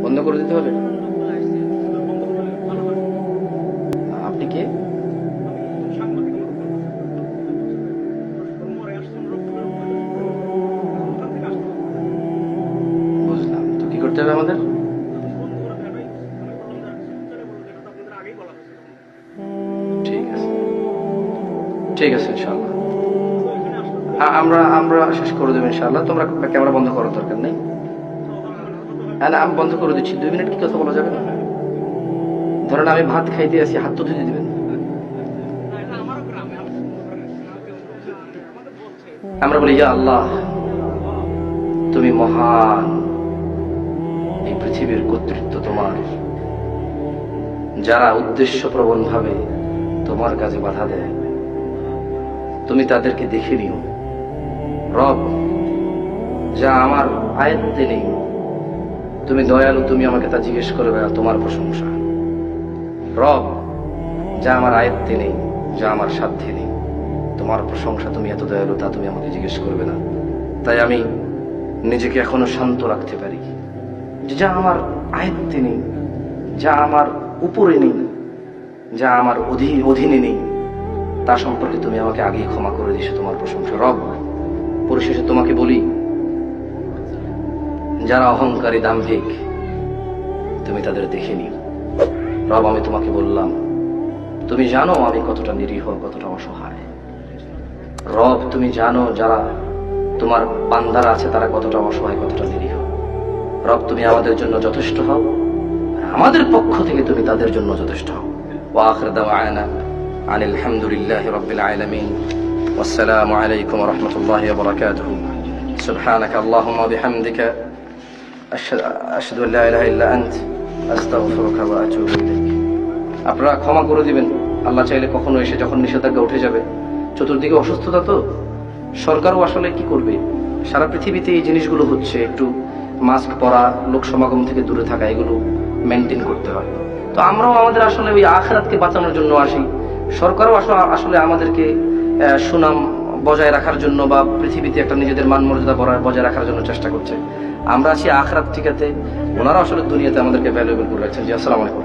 বন্ধ করে দিতে হবে? আপনি কে? বুঝলাম। তো কি করতে হবে আমাদের? ঠিক আছে, ঠিক আছে, ইনশাআল্লাহ আমরা আমরা শেষ করে দেবো ইনশাআল্লাহ। তোমরা ক্যামেরা বন্ধ করার দরকার নেই। হ্যাঁ, না, আমি বন্ধ করে দিচ্ছি। 2 মিনিট কি কথা বলা যাবে না? ধরেন আমি ভাত খাইতে আসি, হাত তো ধুতে দিবেন। আমরা বলি, ইয়া আল্লাহ, তুমি মহান, এই পৃথিবীর কর্তৃত্ব তোমার। যারা উদ্দেশ্য প্রবণ ভাবে তোমার কাজে বাধা দেয়, তুমি তাদেরকে দেখে নিও। রব, যা আমার আয়ত্তে নেই, তুমি দয়ালু, তুমি আমাকে তা জিজ্ঞেস করবে না, তোমার প্রশংসা। রব, যা আমার আয়ত্তে নেই, যা আমার সাধ্যে নেই, তোমার প্রশংসা, তুমি এত দয়ালু, তা তুমি আমাকে জিজ্ঞেস করবে না। তাই আমি নিজেকে এখনো শান্ত রাখতে পারি যে যা আমার আয়ত্তে নেই, যা আমার উপরে নেই, যা আমার অধীনে নেই, তা সম্পর্কে তুমি আমাকে আগেই ক্ষমা করে দিয়েছো, তোমার প্রশংসা। রব, পরিশেষে তোমাকে বলি, যারা অহংকারী, দাম্ভিক, তুমি তাদের দেখে নিও। রব, আমি তোমাকে বললাম, তুমি জানো আমি কতটা নিরীহ, কতটা অসহায়। রব, তুমি জানো যারা তোমার বান্দারা আছে তারা কতটা অসহায়, কতটা নিরীহ। রব, তুমি আমাদের জন্য যথেষ্ট হও, আমাদের পক্ষ থেকে তুমি তাদের জন্য যথেষ্ট হও। ওয়া আখির দাওয়ানা আনিল হামদুলিল্লাহি রাব্বিল আলামিন। ওয়াসসালামু আলাইকুম ওয়া রাহমাতুল্লাহি ওয়া বারাকাতুহু। সুবহানাকা আল্লাহুম্মা ওয়া বিহামদিকা আশহাদু আল্লা ইলাহা ইল্লা আনত আস্তাগফিরুকা ওয়া আতুবু ইলাইক। আপনারা ক্ষমা করে দিবেন। আল্লাহ চাইলে কখনো এসে যখন নিষেধাজ্ঞা উঠে যাবে, চতুর্দিকে অসুস্থতা, তো সরকারও আসলে কি করবে, সারা পৃথিবীতে এই জিনিসগুলো হচ্ছে, একটু মাস্ক পরা, লোক সমাগম থেকে দূরে থাকা, এগুলো মেনটেন করতে হয়। তো আমরাও আমাদের আসলে ওই আখিরাতকে বাঁচানোর জন্য আসি, সরকারও আসলে আমাদেরকে সুনাম বজায় রাখার জন্য বা পৃথিবীতে একটা নিজেদের মান মর্যাদা বজায় রাখার জন্য চেষ্টা করছে। আমরা আছি আখিরাত ঠিকাতে, ওনারা আসলে দুনিয়াতে আমাদেরকে ভ্যালুয়েবল করে রাখছেন। জি, আসসালামু আলাইকুম।